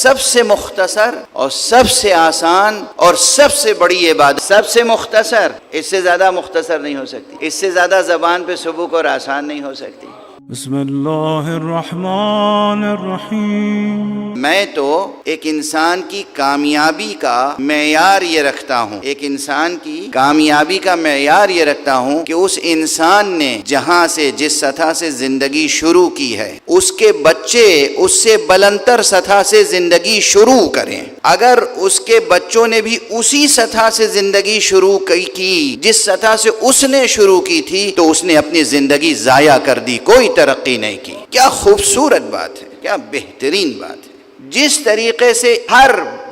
سب سے مختصر اور سب سے آسان اور سب سے بڑی عبادت، سب سے مختصر، اس سے زیادہ مختصر نہیں ہو سکتی، اس سے زیادہ زبان پہ سبک اور آسان نہیں ہو سکتی۔ بسم اللہ الرحمن الرحیم۔ میں تو ایک انسان کی کامیابی کا معیار یہ رکھتا ہوں، ایک انسان کی کامیابی کا معیار یہ رکھتا ہوں کہ اس انسان نے جہاں سے جس سطح سے زندگی شروع کی ہے اس کے بچے اس سے بلندتر سطح سے زندگی شروع کریں۔ اگر اس کے بچوں نے بھی اسی سطح سے زندگی شروع کی جس سطح سے اس نے شروع کی تھی تو اس نے اپنی زندگی ضائع کر دی، کوئی ترقی نہیں کی۔ کیا خوبصورت بات ہے، کیا بہترین بات ہے۔ جس طریقے سے ہر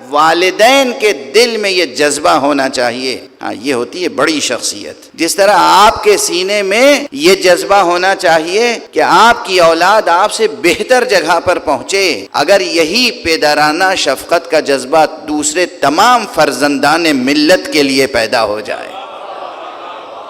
والدین کے دل میں یہ جذبہ ہونا چاہیے، یہ ہوتی ہے بڑی شخصیت۔ جس طرح آپ کے سینے میں یہ جذبہ ہونا چاہیے کہ آپ کی اولاد آپ سے بہتر جگہ پر پہنچے، اگر یہی پدرانہ شفقت کا جذبہ دوسرے تمام فرزندان ملت کے لیے پیدا ہو جائے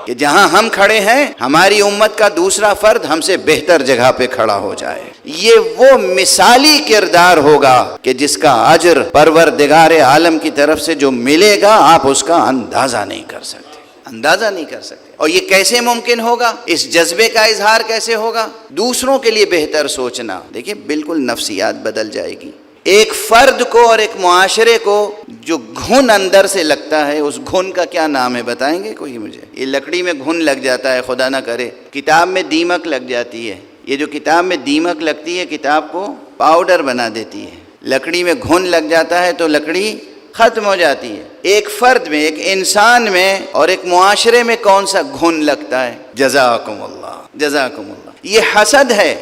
کہ جہاں ہم کھڑے ہیں ہماری امت کا دوسرا فرد ہم سے بہتر جگہ پہ کھڑا ہو جائے، یہ وہ مثالی کردار ہوگا کہ جس کا اجر پروردگار عالم کی طرف سے جو ملے گا آپ اس کا اندازہ نہیں کر سکتے، اندازہ نہیں کر سکتے۔ اور یہ کیسے ممکن ہوگا؟ اس جذبے کا اظہار کیسے ہوگا؟ دوسروں کے لیے بہتر سوچنا۔ دیکھیں بالکل نفسیات بدل جائے گی۔ ایک فرد کو اور ایک معاشرے کو جو گھن اندر سے لگتا ہے، اس گھن کا کیا نام ہے بتائیں گے کوئی مجھے؟ یہ لکڑی میں گھن لگ جاتا ہے، خدا نہ کرے کتاب میں دیمک لگ جاتی ہے، یہ جو کتاب میں دیمک لگتی ہے کتاب کو پاؤڈر بنا دیتی ہے۔ لکڑی میں گھن لگ جاتا ہے تو لکڑی ختم ہو جاتی ہے۔ ایک فرد میں، ایک انسان میں اور ایک معاشرے میں کون سا گھن لگتا ہے؟ جزاکم اللہ، جزاکم اللہ۔ یہ حسد ہے،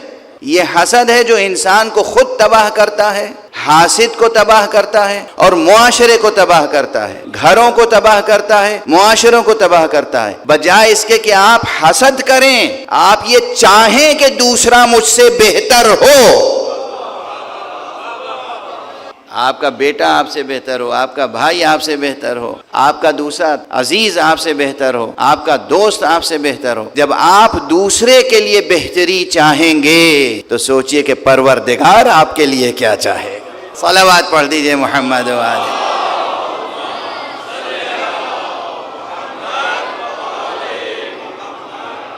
یہ حسد ہے جو انسان کو خود تباہ کرتا ہے، حاسد کو تباہ کرتا ہے اور معاشرے کو تباہ کرتا ہے، گھروں کو تباہ کرتا ہے، معاشروں کو تباہ کرتا ہے۔ بجائے اس کے کہ آپ حسد کریں، آپ یہ چاہیں کہ دوسرا مجھ سے بہتر ہو، آپ کا بیٹا آپ سے بہتر ہو، آپ کا بھائی آپ سے بہتر ہو، آپ کا دوسرا عزیز آپ سے بہتر ہو، آپ کا دوست آپ سے بہتر ہو۔ جب آپ دوسرے کے لیے بہتری چاہیں گے تو سوچئے کہ پروردگار آپ کے لیے کیا چاہے گا۔ صلوات پڑھ دیجئے محمد و آلہ۔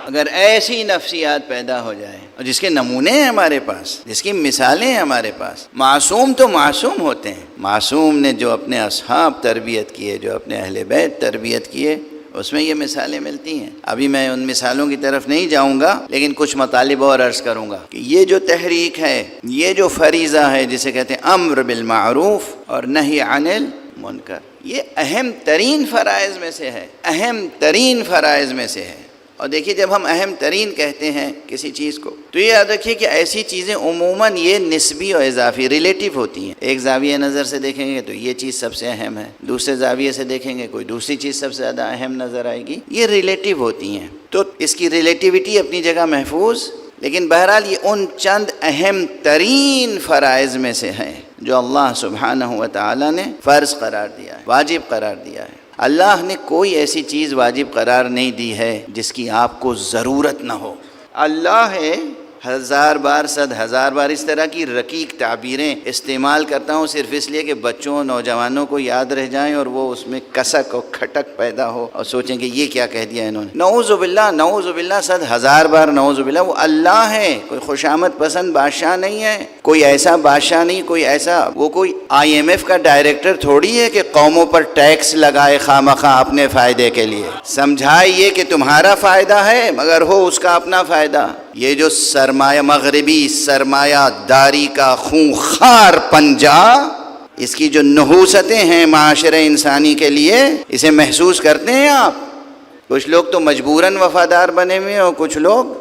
اگر ایسی نفسیات پیدا ہو جائے اور جس کے نمونے ہیں ہمارے پاس، جس کی مثالیں ہیں ہمارے پاس، معصوم تو معصوم ہوتے ہیں۔ معصوم نے جو اپنے اصحاب تربیت کیے، جو اپنے اہل بیت تربیت کیے، اس میں یہ مثالیں ملتی ہیں۔ ابھی میں ان مثالوں کی طرف نہیں جاؤں گا، لیکن کچھ مطالب اور عرض کروں گا کہ یہ جو تحریک ہے، یہ جو فریضہ ہے جسے کہتے ہیں امر بالمعروف اور نہی عن المنکر، یہ اہم ترین فرائض میں سے ہے، اہم ترین فرائض میں سے ہے۔ اور دیکھیے جب ہم اہم ترین کہتے ہیں کسی چیز کو تو یہ یاد رکھیے کہ ایسی چیزیں عموماً یہ نسبی اور اضافی ریلیٹیو ہوتی ہیں۔ ایک زاویہ نظر سے دیکھیں گے تو یہ چیز سب سے اہم ہے، دوسرے زاویے سے دیکھیں گے کوئی دوسری چیز سب سے زیادہ اہم نظر آئے گی، یہ ریلیٹیو ہوتی ہیں۔ تو اس کی ریلیٹیوٹی اپنی جگہ محفوظ، لیکن بہرحال یہ ان چند اہم ترین فرائض میں سے ہیں جو اللہ سبحانہ و تعالی نے فرض قرار دیا ہے، واجب قرار دیا ہے۔ اللہ نے کوئی ایسی چیز واجب قرار نہیں دی ہے جس کی آپ کو ضرورت نہ ہو۔ اللہ ہے، ہزار بار صد ہزار بار اس طرح کی رقیق تعبیریں استعمال کرتا ہوں صرف اس لیے کہ بچوں نوجوانوں کو یاد رہ جائیں اور وہ اس میں کسک اور کھٹک پیدا ہو اور سوچیں کہ یہ کیا کہہ دیا انہوں نے۔ نعوذ باللہ، نعوذ باللہ، صد ہزار بار نعوذ باللہ۔ وہ اللہ ہے، کوئی خوشامد پسند بادشاہ نہیں ہے، کوئی ایسا بادشاہ نہیں، کوئی ایسا، وہ کوئی IMF کا ڈائریکٹر تھوڑی ہے کہ قوموں پر ٹیکس لگائے خواہ اپنے فائدے کے لیے۔ سمجھائیے کہ تمہارا فائدہ ہے مگر ہو اس کا اپنا فائدہ۔ یہ جو سرمایہ مغربی سرمایہ داری کا خونخوار پنجہ، اس کی جو نحوستیں ہیں معاشرے انسانی کے لیے، اسے محسوس کرتے ہیں آپ؟ کچھ لوگ تو مجبوراً وفادار بنے ہوئے ہیں اور کچھ لوگ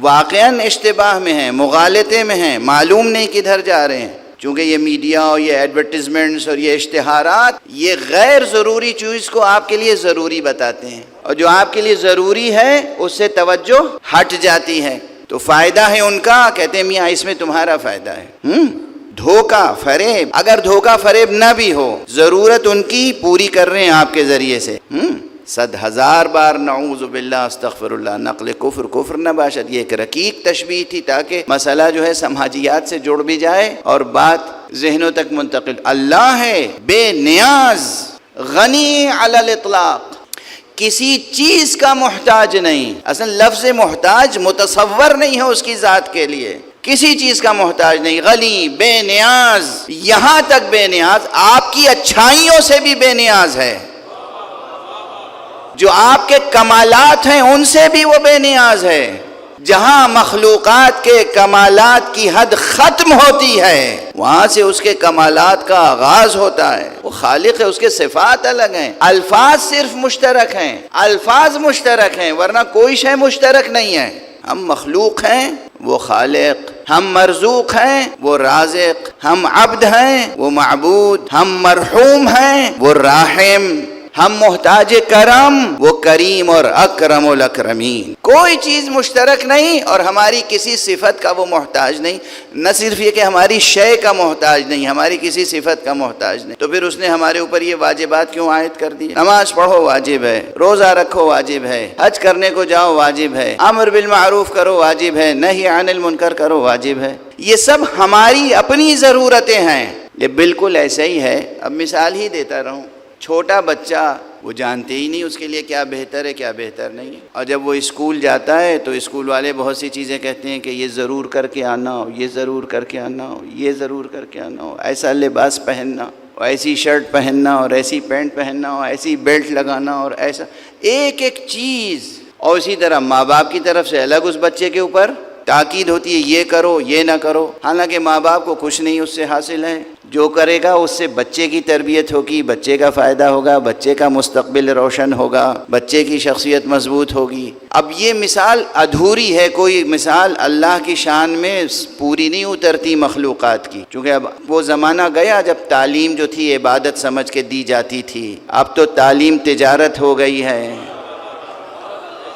واقعاً اشتباہ میں ہیں، مغالطے میں ہیں، معلوم نہیں کدھر جا رہے ہیں۔ چونکہ یہ میڈیا اور یہ ایڈورٹیزمنٹس اور یہ اشتہارات یہ غیر ضروری چیز کو آپ کے لیے ضروری بتاتے ہیں، اور جو آپ کے لیے ضروری ہے اس سے توجہ ہٹ جاتی ہے۔ تو فائدہ ہے ان کا، کہتے ہیں میاں اس میں تمہارا فائدہ ہے۔ دھوکہ فریب، اگر دھوکہ فریب نہ بھی ہو، ضرورت ان کی پوری کر رہے ہیں آپ کے ذریعے سے۔ صد ہزار بار نعوذ باللہ استغفر اللہ، نقل کفر نہ باشد۔ یہ ایک رقیق تشبیہ تھی تاکہ مسئلہ جو ہے سماجیات سے جڑ بھی جائے اور بات ذہنوں تک منتقل. اللہ ہے بے نیاز، غنی علی الاطلاق، کسی چیز کا محتاج نہیں. اصل لفظ محتاج متصور نہیں ہے اس کی ذات کے لیے، کسی چیز کا محتاج نہیں. غنی، بے نیاز، یہاں تک بے نیاز آپ کی اچھائیوں سے بھی بے نیاز ہے. جو آپ کے کمالات ہیں ان سے بھی وہ بے نیاز ہے. جہاں مخلوقات کے کمالات کی حد ختم ہوتی ہے وہاں سے اس کے کمالات کا آغاز ہوتا ہے. وہ خالق ہے، اس کے صفات الگ ہیں، الفاظ صرف مشترک ہیں، الفاظ مشترک ہیں ورنہ کوئی شے مشترک نہیں ہے. ہم مخلوق ہیں، وہ خالق، ہم مرزوق ہیں، وہ رازق، ہم عبد ہیں، وہ معبود، ہم مرحوم ہیں، وہ راحم، ہم محتاج کرم، وہ کریم اور اکرم الاکرمین. کوئی چیز مشترک نہیں اور ہماری کسی صفت کا وہ محتاج نہیں. نہ صرف یہ کہ ہماری شے کا محتاج نہیں، ہماری کسی صفت کا محتاج نہیں. تو پھر اس نے ہمارے اوپر یہ واجبات کیوں عائد کر دی؟ نماز پڑھو واجب ہے، روزہ رکھو واجب ہے، حج کرنے کو جاؤ واجب ہے، امر بالمعروف کرو واجب ہے، نہی عن المنکر کرو واجب ہے. یہ سب ہماری اپنی ضرورتیں ہیں. یہ بالکل ایسا ہی ہے. اب مثال ہی دیتا رہوں. چھوٹا بچہ وہ جانتے ہی نہیں اس کے لیے کیا بہتر ہے کیا بہتر نہیں ہے، اور جب وہ اسکول جاتا ہے تو اسکول والے بہت سی چیزیں کہتے ہیں کہ یہ ضرور کر کے آنا ہو، یہ ضرور کر کے آنا ہو، یہ ضرور کر کے آنا ہو، ایسا لباس پہننا، اور ایسی شرٹ پہننا، اور ایسی پینٹ پہننا، اور ایسی بیلٹ لگانا، اور ایسا ایک ایک چیز. اور اسی طرح ماں باپ کی طرف سے الگ اس بچے کے اوپر تاکید ہوتی ہے یہ کرو یہ نہ کرو. حالانکہ ماں باپ کو کچھ نہیں اس سے حاصل ہے. جو کرے گا اس سے بچے کی تربیت ہوگی، بچے کا فائدہ ہوگا، بچے کا مستقبل روشن ہوگا، بچے کی شخصیت مضبوط ہوگی. اب یہ مثال ادھوری ہے، کوئی مثال اللہ کی شان میں پوری نہیں اترتی مخلوقات کی. چونکہ اب وہ زمانہ گیا جب تعلیم جو تھی عبادت سمجھ کے دی جاتی تھی. اب تو تعلیم تجارت ہو گئی ہے.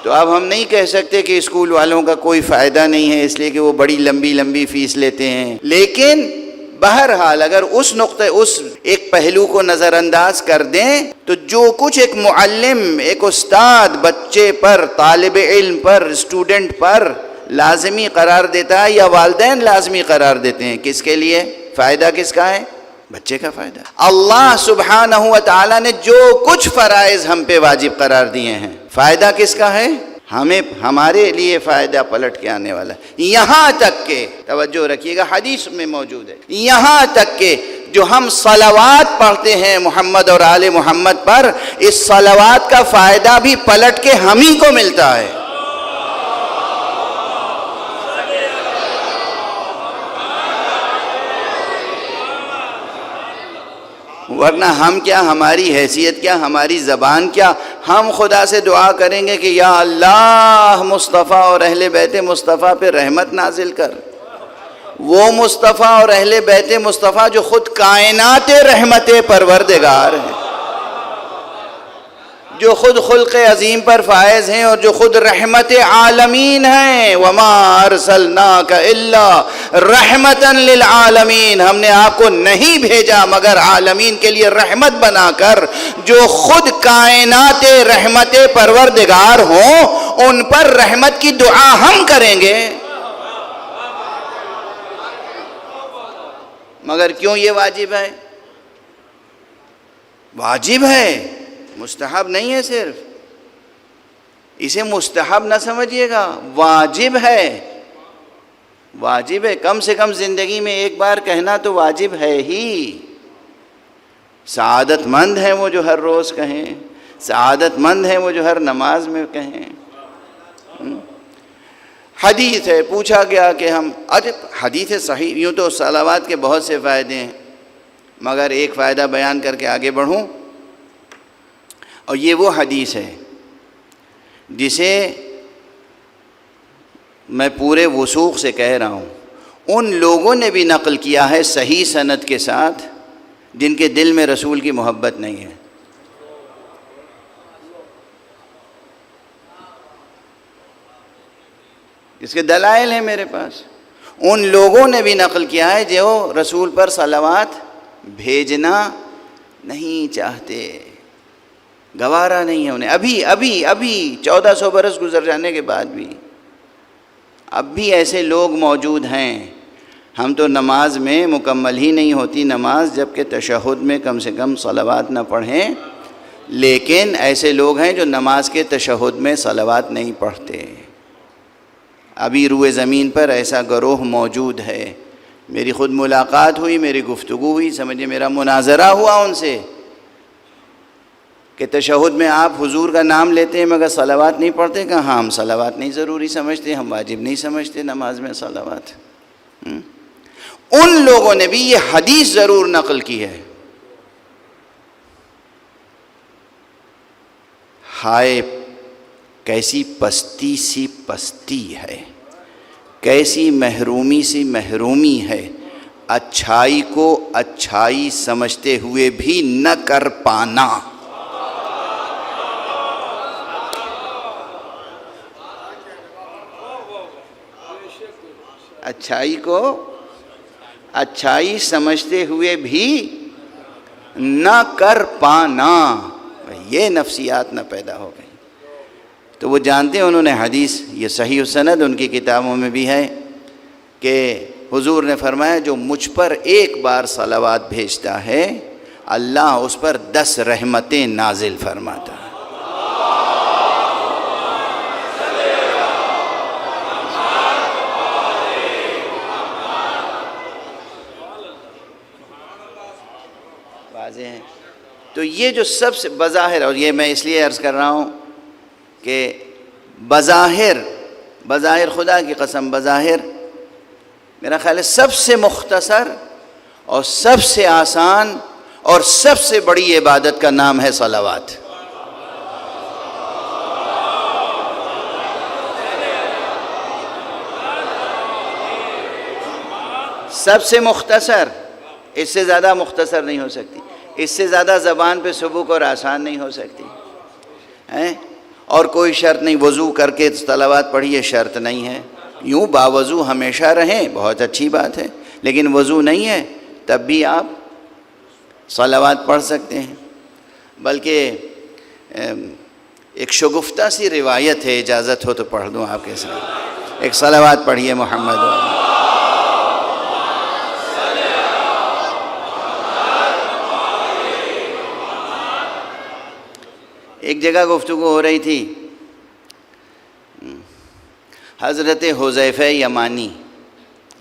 تو اب ہم نہیں کہہ سکتے کہ اسکول والوں کا کوئی فائدہ نہیں ہے اس لیے کہ وہ بڑی لمبی لمبی فیس لیتے ہیں. لیکن بہرحال اگر اس نقطے اس ایک پہلو کو نظر انداز کر دیں تو جو کچھ ایک معلم، ایک استاد بچے پر، طالب علم پر، اسٹوڈنٹ پر لازمی قرار دیتا ہے یا والدین لازمی قرار دیتے ہیں، کس کے لیے؟ فائدہ کس کا ہے؟ بچے کا فائدہ. اللہ سبحانہ و تعالیٰ نے جو کچھ فرائض ہم پہ واجب قرار دیے ہیں فائدہ کس کا ہے؟ ہمیں، ہمارے لیے فائدہ پلٹ کے آنے والا ہے. یہاں تک کہ توجہ رکھیے گا حدیث میں موجود ہے، یہاں تک کہ جو ہم صلوات پڑھتے ہیں محمد اور آل محمد پر، اس صلوات کا فائدہ بھی پلٹ کے ہم ہی کو ملتا ہے. ورنہ ہم کیا، ہماری حیثیت کیا، ہماری زبان کیا؟ ہم خدا سے دعا کریں گے کہ یا اللہ مصطفیٰ اور اہل بیت مصطفیٰ پہ رحمت نازل کر. وہ مصطفیٰ اور اہل بیت مصطفیٰ جو خود کائنات رحمت پروردگار ہیں، جو خود خلق عظیم پر فائز ہیں اور جو خود رحمت عالمین ہیں. وما ارسلناک الا رحمتا للعالمین، ہم نے آپ کو نہیں بھیجا مگر عالمین کے لیے رحمت بنا کر. جو خود کائنات رحمت پروردگار ہوں ان پر رحمت کی دعا ہم کریں گے. مگر کیوں یہ واجب ہے؟ واجب ہے، مستحب نہیں ہے. صرف اسے مستحب نہ سمجھیے گا، واجب ہے. واجب ہے، کم سے کم زندگی میں ایک بار کہنا تو واجب ہے ہی. سعادت مند ہیں وہ جو ہر روز کہیں، سعادت مند ہیں وہ جو ہر نماز میں کہیں. حدیث ہے، پوچھا گیا کہ ہم حدیث صحیح. یوں تو صلوات کے بہت سے فائدے ہیں مگر ایک فائدہ بیان کر کے آگے بڑھوں، اور یہ وہ حدیث ہے جسے میں پورے وثوق سے کہہ رہا ہوں. ان لوگوں نے بھی نقل کیا ہے صحیح سند کے ساتھ جن کے دل میں رسول کی محبت نہیں ہے. اس کے دلائل ہیں میرے پاس. ان لوگوں نے بھی نقل کیا ہے جو رسول پر صلوات بھیجنا نہیں چاہتے، گوارا نہیں ہے انہیں. ابھی 1400 برس گزر جانے کے بعد بھی اب بھی ایسے لوگ موجود ہیں ہم تو نماز میں مکمل ہی نہیں ہوتی نماز جب کہ تشہد میں کم سے کم صلوات نہ پڑھیں، لیکن ایسے لوگ ہیں جو نماز کے تشہد میں صلوات نہیں پڑھتے۔ ابھی روئے زمین پر ایسا گروہ موجود ہے، میری خود ملاقات ہوئی، میری گفتگو ہوئی، سمجھے میرا مناظرہ ہوا ان سے کہ تشہد میں آپ حضور کا نام لیتے ہیں مگر صلوات نہیں پڑھتے، کہ ہاں ہم صلوات نہیں ضروری سمجھتے، ہم واجب نہیں سمجھتے نماز میں صلوات۔ ان لوگوں نے بھی یہ حدیث ضرور نقل کی ہے، ہائے کیسی پستی سی پستی ہے، کیسی محرومی سی محرومی ہے، اچھائی کو اچھائی سمجھتے ہوئے بھی نہ کر پانا۔ اچھائی کو اچھائی سمجھتے ہوئے بھی نہ کر پانا، یہ نفسیات نہ پیدا ہو گئی۔ تو وہ جانتے ہیں، انہوں نے حدیث، یہ صحیح السند ان کی کتابوں میں بھی ہے کہ حضور نے فرمایا جو مجھ پر ایک بار صلوات بھیجتا ہے اللہ اس پر 10 رحمتیں نازل فرماتا ہے۔ واضح ہے؟ تو یہ جو سب سے بظاہر، اور یہ میں اس لیے عرض کر رہا ہوں کہ بظاہر خدا کی قسم بظاہر میرا خیال ہے سب سے مختصر اور سب سے آسان اور سب سے بڑی عبادت کا نام ہے صلوات۔ سب سے مختصر، اس سے زیادہ مختصر نہیں ہو سکتی، اس سے زیادہ زبان پہ سبک اور آسان نہیں ہو سکتی ہیں۔ اور کوئی شرط نہیں، وضو کر کے صلوات پڑھیے شرط نہیں ہے، یوں باوضو ہمیشہ رہیں بہت اچھی بات ہے، لیکن وضو نہیں ہے تب بھی آپ صلوات پڑھ سکتے ہیں۔ بلکہ ایک شگفتہ سی روایت ہے، اجازت ہو تو پڑھ دوں آپ کے ساتھ، ایک صلوات پڑھیے محمد۔ ایک جگہ گفتگو ہو رہی تھی، حضرت حذیفہ یمانی،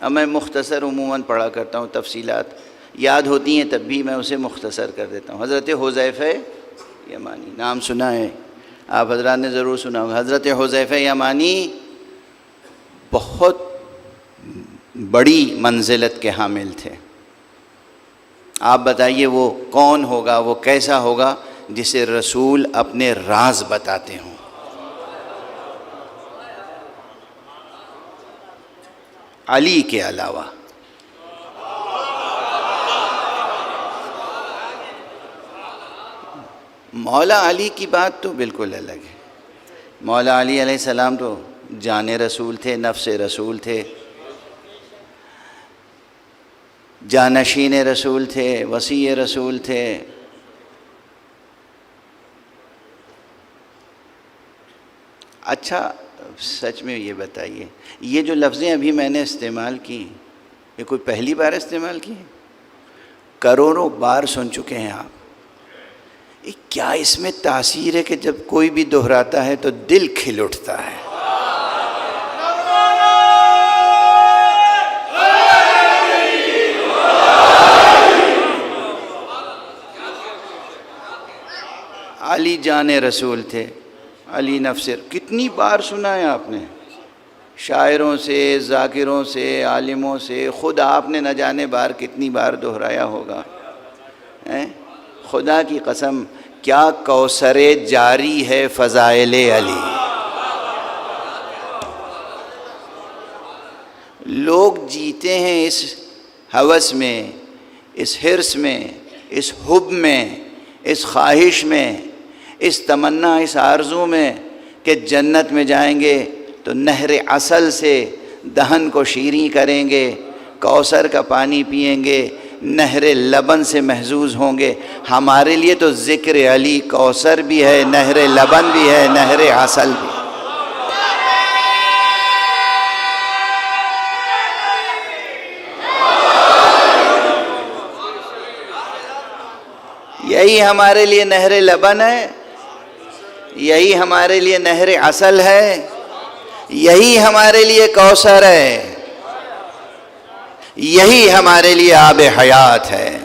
اب میں مختصر عموماً پڑھا کرتا ہوں، تفصیلات یاد ہوتی ہیں تب بھی میں اسے مختصر کر دیتا ہوں۔ حضرت حذیفہ یمانی نام سنا ہے آپ حضرات نے، ضرور سنا ہوگا۔ حضرت حذیفہ یمانی بہت بڑی منزلت کے حامل تھے۔ آپ بتائیے وہ کون ہوگا، وہ کیسا ہوگا جسے رسول اپنے راز بتاتے ہوں۔ علی کے علاوہ مولا علی کی بات تو بالکل الگ ہے۔ مولا علی علیہ السلام تو جان رسول تھے، نفس رسول تھے، جانشین رسول تھے، وصی رسول تھے۔ اچھا سچ میں یہ بتائیے، یہ جو لفظیں ابھی میں نے استعمال کی یہ کوئی پہلی بار استعمال کی ہے؟ کروڑوں بار سن چکے ہیں آپ۔ کیا اس میں تاثیر ہے کہ جب کوئی بھی دہراتا ہے تو دل کھل اٹھتا ہے؟ علی جان رسول تھے، علی نفس، کتنی بار سنا ہے آپ نے، شاعروں سے، ذاکروں سے، عالموں سے، خود آپ نے نہ جانے بار کتنی بار دہرایا ہوگا۔ خدا کی قسم کیا کوثر جاری ہے فضائل علی۔ لوگ جیتے ہیں اس ہوس میں، اس حرص میں، اس حب میں، اس خواہش میں، اس تمنا، اس آرزو میں کہ جنت میں جائیں گے تو نہر عسل سے دہن کو شیریں کریں گے، کوثر کا پانی پئیں گے، نہر لبن سے محظوظ ہوں گے۔ ہمارے لیے تو ذکر علی کوثر بھی ہے، نہر لبن بھی ہے، نہر عسل بھی ہے۔ یہی ہمارے لیے نہر لبن ہے، یہی ہمارے لیے نہر عسل ہے، یہی ہمارے لیے کوثر ہے، یہی ہمارے لیے آب حیات ہے۔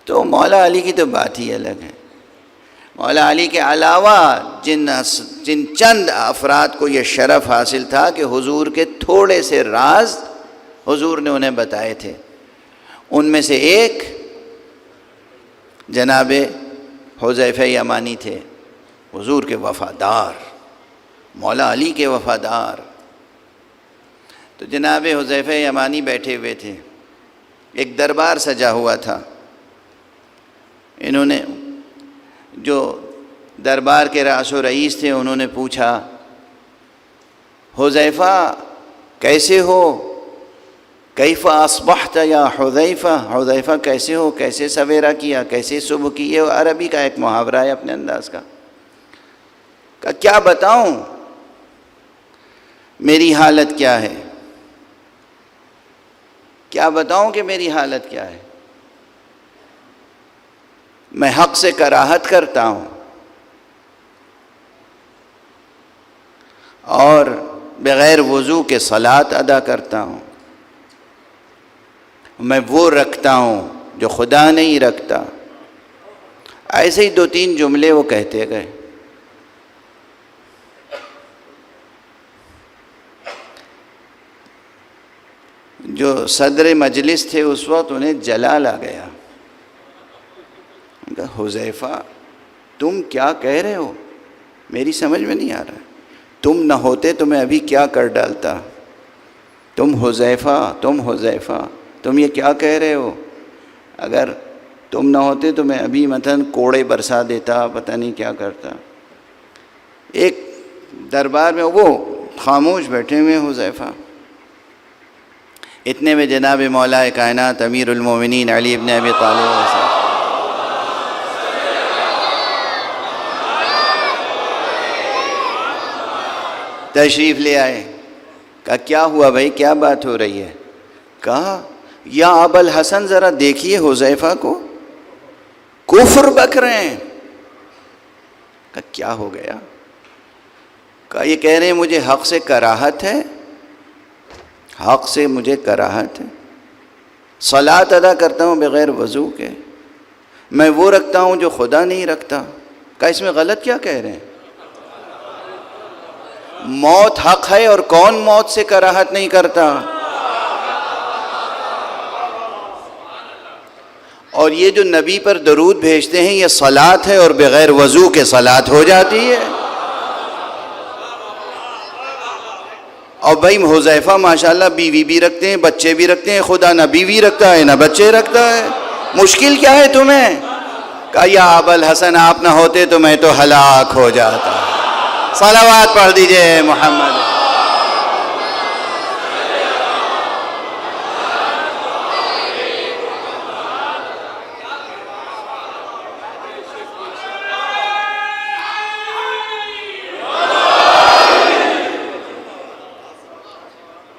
تو مولا علی کی تو بات ہی الگ ہے۔ مولا علی کے علاوہ جن چند افراد کو یہ شرف حاصل تھا کہ حضور کے تھوڑے سے راز حضور نے انہیں بتائے تھے، ان میں سے ایک جناب حذیفہ یمانی تھے، حضور کے وفادار، مولا علی کے وفادار۔ تو جناب حذیفہ یمانی بیٹھے ہوئے تھے، ایک دربار سجا ہوا تھا۔ انہوں نے جو دربار کے راس و رئیس تھے انہوں نے پوچھا، حذیفہ کیسے ہو؟ کیف اصبحت یا حذیفہ، حذیفہ کیسے ہو، کیسے سویرا کیا، کیسے صبح کی؟ یہ عربی کا ایک محاورہ ہے اپنے انداز کا۔ کہ کیا بتاؤں میری حالت کیا ہے، کیا بتاؤں کہ میری حالت کیا ہے؟ میں حق سے کراہت کرتا ہوں اور بغیر وضو کے صلاۃ ادا کرتا ہوں، میں وہ رکھتا ہوں جو خدا نہیں رکھتا۔ ایسے ہی 2-3 جملے وہ کہتے گئے۔ جو صدر مجلس تھے اس وقت انہیں جلال آ گیا۔ حذیفہ تم کیا کہہ رہے ہو؟ میری سمجھ میں نہیں آ رہا ہے، تم نہ ہوتے تو میں ابھی کیا کر ڈالتا۔ تم حذیفہ تم یہ کیا کہہ رہے ہو؟ اگر تم نہ ہوتے تو میں ابھی مثلا کوڑے برسا دیتا، پتہ نہیں کیا کرتا۔ ایک دربار میں وہ خاموش بیٹھے ہوئے حذیفہ، اتنے میں جناب مولا کائنات امیر المومنین علی ابن ابی طالب تشریف لے آئے۔ کہا کیا ہوا بھائی، کیا بات ہو رہی ہے؟ کہا یا ابا الحسن ذرا دیکھیے حذیفہ کو، کفر بک رہے ہیں۔ کہا کیا ہو گیا؟ کہا یہ کہہ رہے ہیں مجھے حق سے کراہت ہے، حق سے مجھے کراہت ہے، صلاۃ ادا کرتا ہوں بغیر وضو کے، میں وہ رکھتا ہوں جو خدا نہیں رکھتا۔ کہا اس میں غلط کیا کہہ رہے ہیں؟ موت حق ہے اور کون موت سے کراہت نہیں کرتا؟ اور یہ جو نبی پر درود بھیجتے ہیں یہ صلاۃ ہے اور بغیر وضو کے صلاۃ ہو جاتی ہے۔ اور بھائی حذیفہ ماشاءاللہ بیوی بھی رکھتے ہیں، بچے بھی رکھتے ہیں، خدا نہ بیوی رکھتا ہے نہ بچے رکھتا ہے، مشکل کیا ہے تمہیں؟ کہا یا ابا الحسن آپ نہ ہوتے تو میں تو ہلاک ہو جاتا۔ صلوات پڑھ دیجئے محمد۔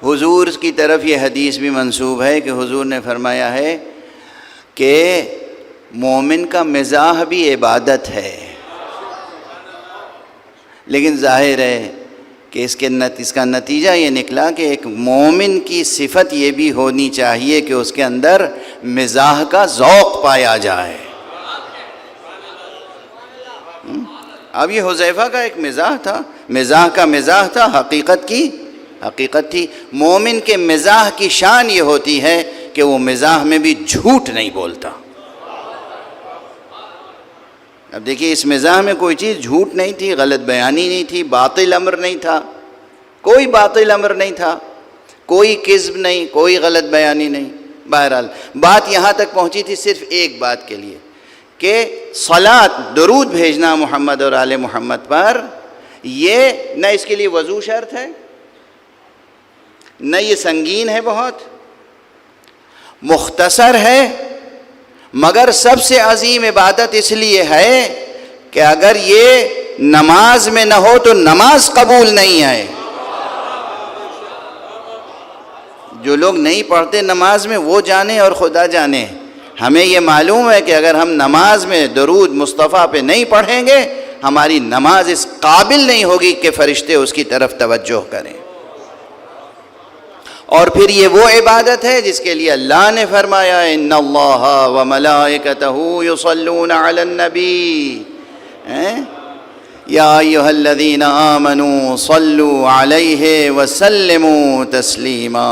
حضور کی طرف یہ حدیث بھی منسوب ہے کہ حضور نے فرمایا ہے کہ مومن کا مزاح بھی عبادت ہے، لیکن ظاہر ہے کہ اس کا نتیجہ یہ نکلا کہ ایک مومن کی صفت یہ بھی ہونی چاہیے کہ اس کے اندر مزاح کا ذوق پایا جائے۔ اب یہ حذیفہ کا ایک مزاح تھا، مزاح کا مزاح تھا، حقیقت تھی۔ مومن کے مزاح کی شان یہ ہوتی ہے کہ وہ مزاح میں بھی جھوٹ نہیں بولتا۔ اب دیکھیے اس مزاح میں کوئی چیز جھوٹ نہیں تھی، غلط بیانی نہیں تھی، باطل امر نہیں تھا، کوئی باطل امر نہیں تھا، کوئی کذب نہیں، کوئی غلط بیانی نہیں۔ بہرحال بات یہاں تک پہنچی تھی صرف ایک بات کے لیے کہ صلاۃ، درود بھیجنا محمد اور آل محمد پر، یہ نہ اس کے لیے وضو شرط ہے، نہ یہ سنگین ہے، بہت مختصر ہے، مگر سب سے عظیم عبادت اس لیے ہے کہ اگر یہ نماز میں نہ ہو تو نماز قبول نہیں ہے۔ جو لوگ نہیں پڑھتے نماز میں وہ جانے اور خدا جانے. ہمیں یہ معلوم ہے کہ اگر ہم نماز میں درود مصطفیٰ پہ نہیں پڑھیں گے ہماری نماز اس قابل نہیں ہوگی کہ فرشتے اس کی طرف توجہ کریں. اور پھر یہ وہ عبادت ہے جس کے لیے اللہ نے فرمایا ان اللہ و ملائکتہ یصلون علی النبی یا ایھا الذین آمنوا صلوا علیہ وسلموا تسلیما.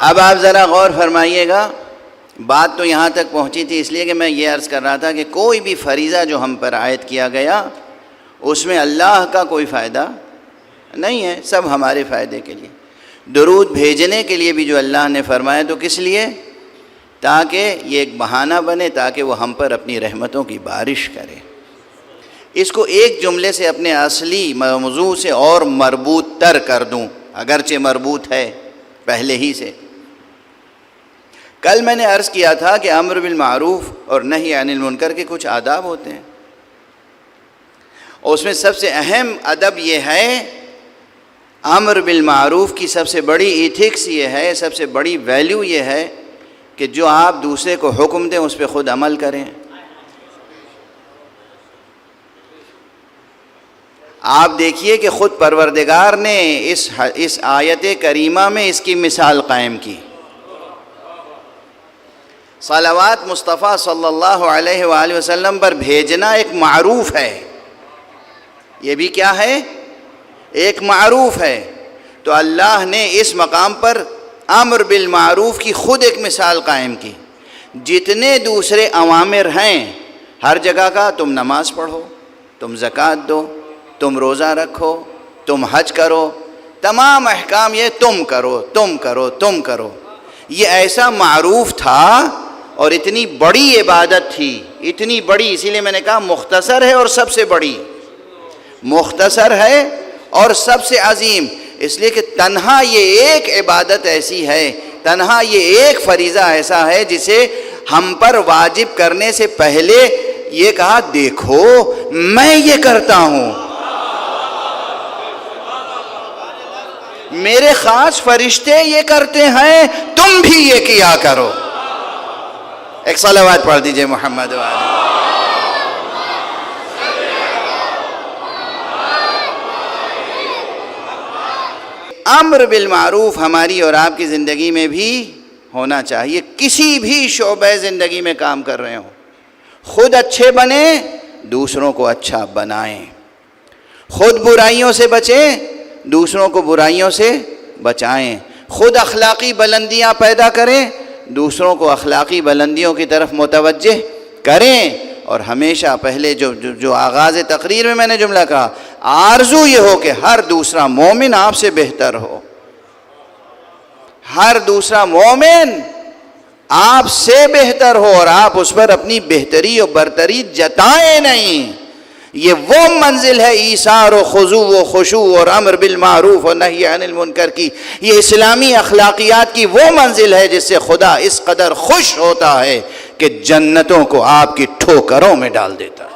اب آپ ذرا غور فرمائیے گا، بات تو یہاں تک پہنچی تھی اس لیے کہ میں یہ عرض کر رہا تھا کہ کوئی بھی فریضہ جو ہم پر عائد کیا گیا اس میں اللہ کا کوئی فائدہ نہیں ہے، سب ہمارے فائدے کے لیے. درود بھیجنے کے لیے بھی جو اللہ نے فرمایا تو کس لیے؟ تاکہ یہ ایک بہانہ بنے تاکہ وہ ہم پر اپنی رحمتوں کی بارش کرے. اس کو ایک جملے سے اپنے اصلی موضوع سے اور مربوط تر کر دوں، اگرچہ مربوط ہے پہلے ہی سے. کل میں نے عرض کیا تھا کہ امر بالمعروف اور نہی عن المنکر کے کچھ آداب ہوتے ہیں، اور اس میں سب سے اہم ادب یہ ہے، امر بالمعروف کی سب سے بڑی ایتھکس یہ ہے، سب سے بڑی ویلیو یہ ہے کہ جو آپ دوسرے کو حکم دیں اس پہ خود عمل کریں. آپ دیکھیے کہ خود پروردگار نے اس آیت کریمہ میں اس کی مثال قائم کی. صلوات مصطفیٰ صلی اللہ علیہ وآلہ وسلم پر بھیجنا ایک معروف ہے، یہ بھی کیا ہے؟ ایک معروف ہے. تو اللہ نے اس مقام پر امر بالمعروف کی خود ایک مثال قائم کی. جتنے دوسرے اوامر ہیں ہر جگہ کا، تم نماز پڑھو، تم زکوٰۃ دو، تم روزہ رکھو، تم حج کرو، تمام احکام یہ تم کرو تم کرو تم کرو. یہ ایسا معروف تھا اور اتنی بڑی عبادت تھی، اتنی بڑی، اسی لیے میں نے کہا مختصر ہے اور سب سے بڑی، مختصر ہے اور سب سے عظیم. اس لیے کہ تنہا یہ ایک عبادت ایسی ہے، تنہا یہ ایک فریضہ ایسا ہے جسے ہم پر واجب کرنے سے پہلے یہ کہا دیکھو میں یہ کرتا ہوں، میرے خاص فرشتے یہ کرتے ہیں، تم بھی یہ کیا کرو. ایک صلوات پڑھ دیجئے محمد وعلی. امر بالمعروف ہماری اور آپ کی زندگی میں بھی ہونا چاہیے. کسی بھی شعبہ زندگی میں کام کر رہے ہوں، خود اچھے بنیں، دوسروں کو اچھا بنائیں. خود برائیوں سے بچیں، دوسروں کو برائیوں سے بچائیں. خود اخلاقی بلندیاں پیدا کریں، دوسروں کو اخلاقی بلندیوں کی طرف متوجہ کریں. اور ہمیشہ پہلے جو آغاز تقریر میں نے جملہ کہا، آرزو یہ ہو کہ ہر دوسرا مومن آپ سے بہتر ہو، ہر دوسرا مومن آپ سے بہتر ہو اور آپ اس پر اپنی بہتری اور برتری جتائیں نہیں. یہ وہ منزل ہے ایثار و خضوع و خشوع اور امر بالمعروف و نہی عن المنکر کی. یہ اسلامی اخلاقیات کی وہ منزل ہے جس سے خدا اس قدر خوش ہوتا ہے کہ جنتوں کو آپ کی ٹھوکروں میں ڈال دیتا ہے.